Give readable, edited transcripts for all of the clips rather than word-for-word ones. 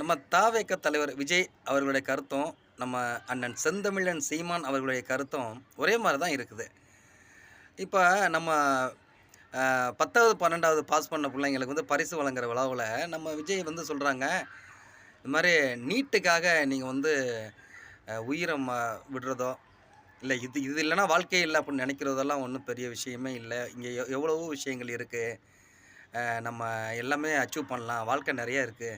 நம்ம தாவேக தலைவர் விஜய் அவர்களுடைய கருத்தும், நம்ம அண்ணன் செந்தமிழன் சீமான் அவர்களுடைய கருத்தும் ஒரே மாரி தான் இருக்குது. இப்ப நம்ம 10வது, 12வது பாஸ் பண்ண பிள்ளைங்களுக்கு வந்து பரிசு வழங்குற விழாவுல நம்ம விஜய் வந்து சொல்றாங்க, இந்த மாரி நீட்டுக்காக நீங்க வந்து உயிர விடுறதோ, இல்ல இது இது இல்லன்னா வாழ்க்கையே இல்ல அப்படின்னு நெனைக்கிறதெல்லாம் ஒண்ணும் பெரிய விஷயமே இல்ல. இங்க எவ்வளவோ விஷயங்கள் இருக்கு. நம்ம எல்லாமே அச்சீவ் பண்ணலாம். வாழ்க்கை நெறைய இருக்கு.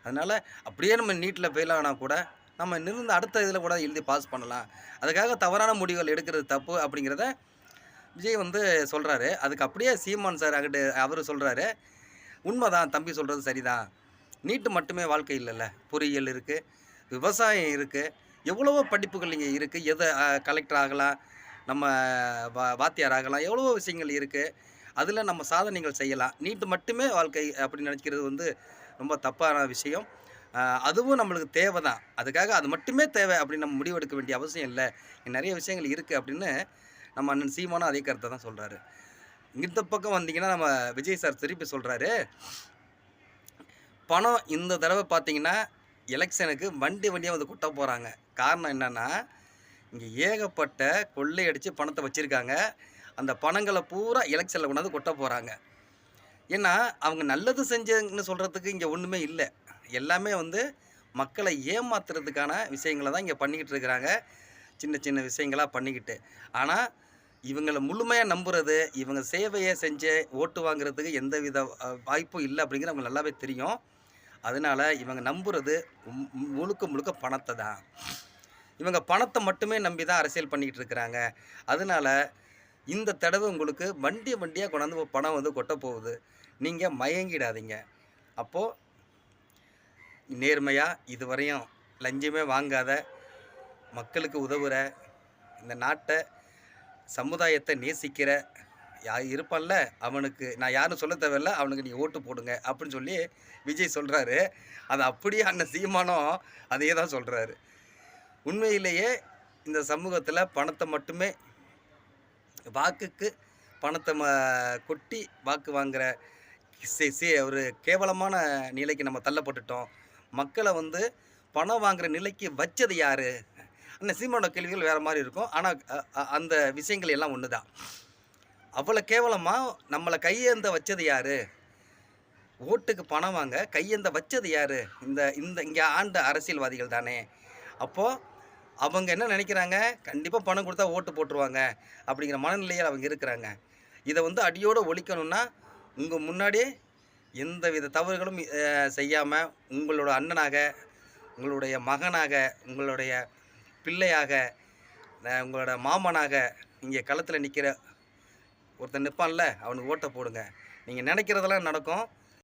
அதனால அப்படியே நம்ம நீட்ல ஃபெயில் ஆனா கூட, நம்ம நிமிர்ந்து அடுத்த இதில கூட எழுதி பாஸ் பண்ணலாம். அதுக்காக தவறான முடிவுகள் எடுக்கிறது தப்பு அப்படிங்கிறத விஜய் வந்து சொல்றாரு. அதுக்கு அப்படியே சீமான் சார் அங்கிட்டு அவரு சொல்றாரு, "உண்மதான் தம்பி சொல்றது சரிதான். நீட் மட்டுமே வாழ்க்கை இல்லல்ல. பொறியியல் இருக்கு, விவசாயம் இருக்கு, எவ்வளவோ படிப்புகள் இங்க இருக்கு. கலெக்டர் ஆகலாம், நம்ம வாத்தியார் ஆகலாம். எவ்வளவோ விஷயங்கள் இருக்கு. அதில நம்ம சாதனைகள் செய்யலாம். நீட் மட்டுமே வாழ்க்கை அப்படின்னு நெனைக்கிறது வந்து ரொம்ப தப்பான விஷயம். அ அதுவும் நம்மளுக்கு தேவ தான். அதுக்காக அது மட்டுமே தேவை அப்படின்னு நம்ம முடிவெடுக்க வேண்டிய அவசியம் இல்ல. நெறைய விஷயங்கள் இருக்கு அப்படின்னு நம்ம அண்ணன் சீமானும் அதே கருத்த தான் சொல்றாரு. இந்த பக்கம் வந்தீங்கன்னா, நம்ம விஜய் சார் திருப்பி சொல்றாரு, பணம் இந்த தடவ பார்த்தீங்கன்னா, எலக்ஷனுக்கு வண்டி வண்டியா வந்து கொட்ட போறாங்க. காரணம் என்னன்னா, இங்க ஏகப்பட்ட கொள்ளையடிச்சு பணத்த வச்சிருக்காங்க. அந்த பணங்கள பூரா எலக்ஷன்ல கொண்டாந்து கொட்ட போறாங்க. ஏன்னா, அவங்க நல்லது செஞ்சேங்கன்னு சொல்றதுக்கு இங்க ஒண்ணுமே இல்ல. எல்லாமே வந்து மக்கள ஏமாத்துறதுக்கான விஷயங்கள தான் இங்க பண்ணிக்கிட்டு இருக்கிறாங்க. சின்ன சின்ன விஷயங்களா பண்ணிக்கிட்டு. ஆனா, இவங்கள முழுமையா நம்புறது, இவங்க சேவைய செஞ்சு ஓட்டு வாங்குறதுக்கு எந்தவித வாய்ப்பும் இல்ல அப்படிங்கிறது அவங்களுக்கு நல்லாவே தெரியும். அதனால இவங்க நம்புறது முழுக்க முழுக்க பணத்த தான். இவங்க பணத்த மட்டுமே நம்பி தான் அரசியல் பண்ணிக்கிட்டு இருக்கிறாங்க. அதனால இந்த தடவ உங்களுக்கு வண்டி வண்டியா கொண்டாந்து பணம் வந்து கொட்டப் போகுது. நீங்க மயங்கிடாதீங்க. அப்போ நேர்மையா இதுவரையும் லஞ்சமே வாங்காத, மக்களுக்கு உதவுற, இந்த நாட்ட, சமுதாயத்த நேசிக்கிற இருப்பான்ல, அவனுக்கு நான் யாருன்னு சொல்ல தேவையில்ல. அவனுக்கு நீங்க ஓட்டு போடுங்க அப்படின்னு சொல்லி விஜய் சொல்றாரு. அத அப்படியே அண்ணன் சீமானும் அதே தான் சொல்றாரு. உண்மையிலேயே இந்த சமூகத்தில பணத்த மட்டுமே வாக்குக்கு பணத்த கொட்டி வாக்கு வாங்குற ஒரு கேவலமான நிலைக்கு நம்ம தள்ளப்பட்டுட்டோம். மக்கள வந்து பணம் வாங்குற நிலைக்கு வச்சது யாரு? அண்ணன் சீமானோட கேள்விகள் வேற மாரி இருக்கும். ஆனா அந்த விஷயங்கள் எல்லாம் ஒண்ணு தான். அவ்வளோ கேவலமா நம்மள கையேந்த வச்சது யாரு? ஓட்டுக்கு பணம் வாங்க கையேந்த வச்சது யாரு? இந்த இந்த இங்க ஆண்ட அரசியல்வாதிகள் தானே! அப்போ அவங்க என்ன நெனைக்கிறாங்க? கண்டிப்பா பணம் குடுத்தா ஓட்டு போட்டுருவாங்க. அப்படிங்கிற மனநிலையில அவங்க இருக்கிறாங்க. இத வந்து அடியோட ஒழிக்கணும்னா, உங்க முன்னாடியே எந்தவித தவறுகளும் செய்யாம, உங்களோட அண்ணனாக, உங்களுடைய மகனாக, உங்களுடைய பிள்ளையாக, உங்களோட மாமனாக, இங்க களத்தில நிக்கிற ஒருத்தன் நிப்பான்ல, அவனுக்கு ஓட்ட போடுங்க. நீங்க நெனைக்கிறதெல்லாம் நடக்கும்.